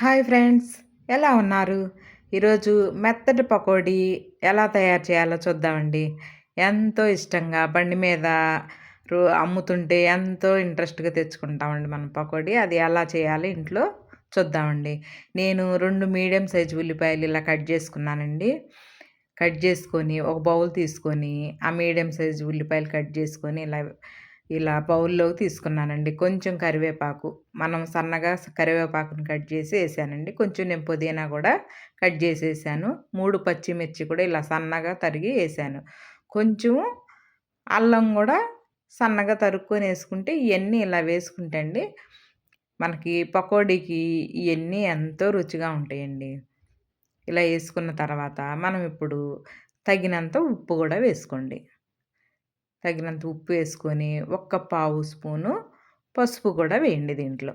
Hi friends, ఎలా ఉన్నారు? ఈరోజు మెత్తటి పకోడీ ఎలా తయారు చేయాలో చూద్దామండి. ఎంతో ఇష్టంగా బండి మీద అమ్ముతుంటే ఎంతో ఇంట్రెస్ట్‌గా తెచ్చుకుంటామండి మనం పకోడీ. అది ఎలా చేయాలో ఇంట్లో చూద్దామండి. నేను 2 మీడియం సైజ్ ఉల్లిపాయలు ఇలా కట్ చేసుకున్నానండి. కట్ చేసుకొని ఒక బౌల్ తీసుకొని, ఆ మీడియం సైజ్ ఉల్లిపాయలు కట్ చేసుకొని ఇలా ఇలా బౌల్‌లోకి తీసుకున్నానండి. కొంచెం కరివేపాకు, మనం సన్నగా కరివేపాకుని కట్ చేసి ఏసానండి. కొంచెం నేను పుదీనా గూడా కట్ జేసేసాను. 3 పచ్చిమిర్చి కూడా ఇలా సన్నగా తరిగి ఏసాను. కొంచెం అల్లం గూడా సన్నగా తరుక్కొనేసుకుంటే ఇయన్నీ ఇలా వేసుకుంటే అండి, మనకి పకోడీకి ఇయన్నీ ఎంతో రుచిగా ఉంటాయండి. ఇలా ఏసుకున్న తర్వాత మనం ఇప్పుడు తగినంత ఉప్పు గూడా వేసుకోండి. తగినంత ఉప్పు వేసుకొని, ఒక్క పావు స్పూను పసుపు కూడా వేయండి దీంట్లో.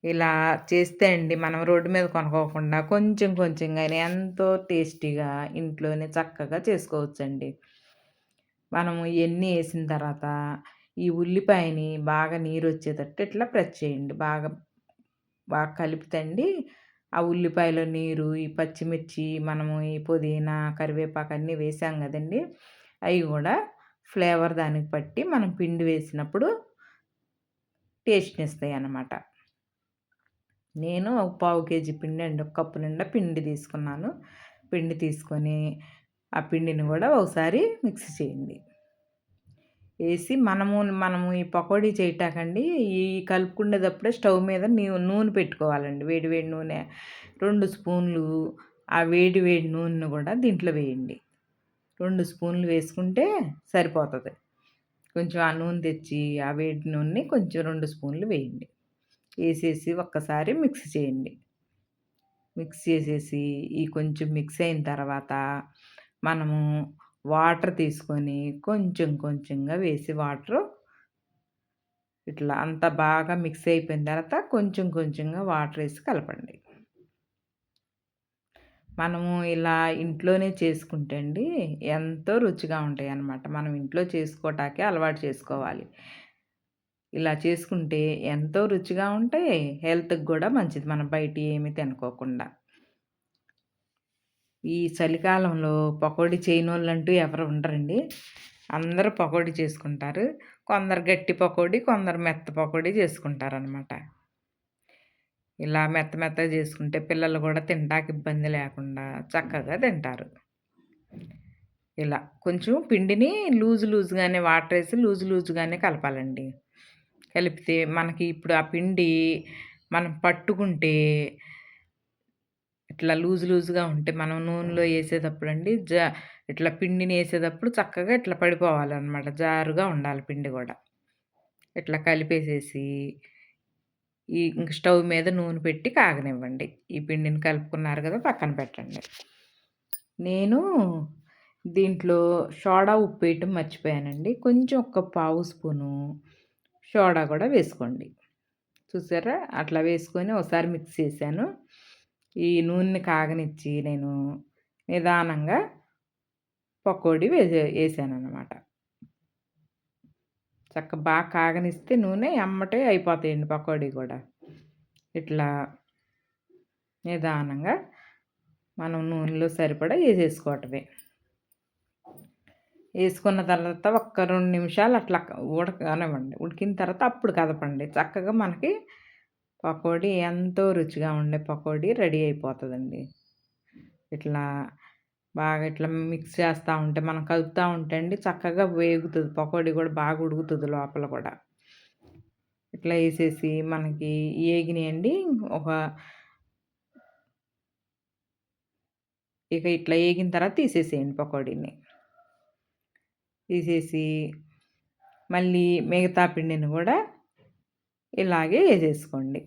ఇలా చేస్తే అండి మనం రోడ్డు మీద కొనుక్కోకుండా కొంచెం కొంచెంగానే ఎంతో టేస్టీగా ఇంట్లోనే చక్కగా చేసుకోవచ్చండి. మనము ఇయన్నీ ఏసిన తర్వాత ఈ ఉల్లిపాయని బాగా నీరొచ్చేటట్టు ఇట్లా ప్రెస్ చేయండి. బాగా బాగా కలిపితే ఆ ఉల్లిపాయలో నీరు, ఈ పచ్చిమిర్చి, మనము ఈ పుదీనా, కరివేపాకు అన్నీ వేసాం గదండీ! అయి గూడా ఫ్లేవర్ దానికి పట్టి మనం పిండి వేసినప్పుడు టేస్ట్‌నిస్తాయన్నమాట. నేను ఒక పావు కేజీ పిండండి, ఒక కప్పు నిండా పిండి తీసుకున్నాను. పిండి తీసుకొని, ఆ పిండిని గూడా ఒకసారి మిక్స్ చేయండి. ఏసి మనము ఈ పకోడీ చేయటాకండి, ఈ కలుపుకునేటప్పుడే స్టవ్ మీద నూనె పెట్టుకోవాలండి. వేడి వేడి నూనె 2 స్పూన్లు ఆ వేడి వేడి నూనెను గూడా దీంట్లో వేయండి. 2 స్పూన్లు వేసుకుంటే సరిపోతది. కొంచెం ఆ నూనె తెచ్చి, ఆ వేడి నూనెని కొంచెం 2 స్పూన్లు వేయండి. ఏసేసి ఒక్కసారి మిక్స్ చేయండి. మిక్స్ చేసేసి, ఈ కొంచెం మిక్స్ అయిన తర్వాత, మనము వాటర్ తీసుకొని కొంచెం కొంచెంగా వేసి వాటరు ఇట్లా అంతా బాగా మిక్స్ అయిపోయిన తర్వాత కొంచెం కొంచెంగా వాటరేసి కలపండి. మనము ఇలా ఇంట్లోనే చేసుకుంటే అండి ఎంతో రుచిగా ఉంటాయన్నమాట. మనం ఇంట్లో చేసుకోటాకే అలవాటు చేసుకోవాలి. ఇలా చేసుకుంటే ఎంతో రుచిగా ఉంటాయి. హెల్త్‌కి గూడా మంచిది. మనం బయటియి ఏమి తినుకోకుండా. ఈ చలికాలంలో పకోడీ చేయనోళ్ళంటూ ఎవరు ఉండరండి. అందరూ పకోడీ చేసుకుంటారు. కొందరు గట్టి పకోడీ, కొందరు మెత్త పకోడీ చేసుకుంటారనమాట. ఇలా మెత్త మెత్తగా చేసుకుంటే పిల్లలు గూడా తినటానికి ఇబ్బంది లేకుండా చక్కగా తింటారు. ఇలా కొంచెం పిండిని లూజుగానే వాటరేసి లూజుగానే కలపాలండి. కలిపితే మనకి ఇప్పుడు ఆ పిండి మనం పట్టుకుంటే ఇట్లా లూజుగా ఉంటే మనం నూనెలో ఏసేటప్పుడండి ఇట్లా పిండిని ఏసేటప్పుడు చక్కగా ఇట్లా పడిపోవాలనమాట. జారుగా ఉండాలి పిండి గూడా. ఇట్లా కలిపేసేసి ఇంక స్టవ్ మీద నూనె పెట్టి కాగనివ్వండి. ఈ పిండిని కలుపుకున్నారు గదా! పక్కన పెట్టండి. నేను దీంట్లో సోడా ఉప్పేయటం మర్చిపోయానండి. కొంచెం ఒక పావు స్పూను సోడా గూడా వేసుకోండి. చూసారా? అట్లా వేసుకొని ఒకసారి మిక్స్ చేశాను. ఈ నూనెని కాగనిచ్చి నేను నిదానంగా పకోడీ ఏసాననమాట. బాగా కాగనిస్తే నూనె ఎమ్మటే అయిపోతాయండి పకోడీ గూడా. ఇట్లా నిదానంగా మనం నూనెలో సరిపడా ఏసేసుకోవటమే. ఏసుకున్న తర్వాత ఒక్క 2 నిమిషాలు అట్లా ఉడకనివ్వండి. ఉడికిన తర్వాత అప్పుడు కదపండి. చక్కగా మనకి పకోడీ ఎంతో రుచిగా ఉండే పకోడీ రెడీ అయిపోతదండి. ఇట్లా బాగా ఇట్లా మిక్స్ చేస్తా ఉంటే, మనం కలుపుతా ఉంటే అండి చక్కగా వేగుతది. పకోడీ గూడా బాగా ఉడుకుతది లోపల గూడా. ఇట్లా ఏసేసి మనకి ఏగినియండి. ఒక ఇక ఇట్లా ఏగిన తర్వాత తీసేసేయండి పకోడీని. తీసేసి మళ్ళీ మిగతా పిండిని గూడా ఇలాగే ఏసేసుకోండి.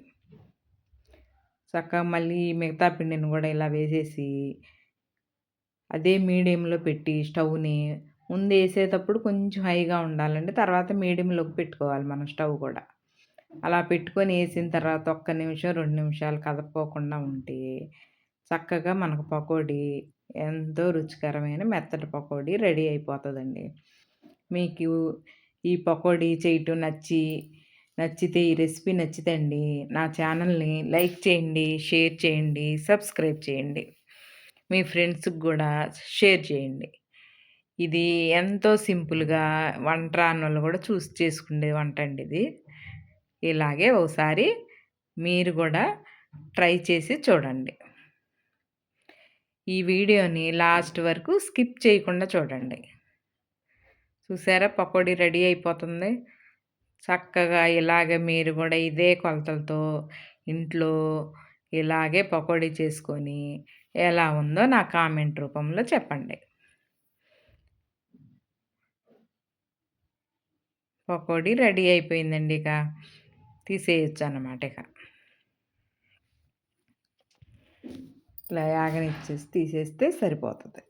చక్కగా మళ్ళీ మిగతా పిండిని గూడా ఇలా వేసేసి, అదే మీడియంలో పెట్టి స్టవ్‌ని ముందేసేటప్పుడు కొంచెం హైగా ఉండాలండి. తర్వాత మీడియంలోకి పెట్టుకోవాలి మనం స్టవ్ గూడా. అలా పెట్టుకొని ఏసిన తర్వాత ఒక్క నిమిషం, 2 నిమిషాలు కదపుకోకుండా ఉంటే, చక్కగా మనకు పకోడీ ఎంతో రుచికరమైన మెత్తటి పకోడీ రెడీ అయిపోతదండి. మీకు ఈ పకోడీ చేయటం నచ్చి నచ్చితే ఈ రెసిపీ నచ్చితే అండి నా ఛానల్‌ని లైక్ చేయండి, షేర్ చేయండి, సబ్స్క్రైబ్ చేయండి. మీ ఫ్రెండ్స్‌కి గూడా షేర్ చేయండి. ఇది ఎంతో సింపుల్‌గా వంట రానోళ్ళు గూడా చూసి చేసుకునే వంటండి ఇది. ఇలాగే ఒకసారి మీరు గూడా ట్రై చేసి చూడండి. ఈ వీడియోని లాస్ట్ వరకు స్కిప్ చేయకుండా చూడండి. చూసారా పకోడీ రెడీ అయిపోతుంది. చక్కగా ఇలాగ మీరు గూడా ఇదే కొలతలతో ఇంట్లో ఇలాగే పకోడీ చేసుకొని ఎలా ఉందో నా కామెంట్ రూపంలో చెప్పండి. పకోడీ రెడీ అయిపోయిందండి ఇక. తీసేయొచ్చనమాట ఇక. ఇలా యాగనిచ్చేసి తీసేస్తే సరిపోతది.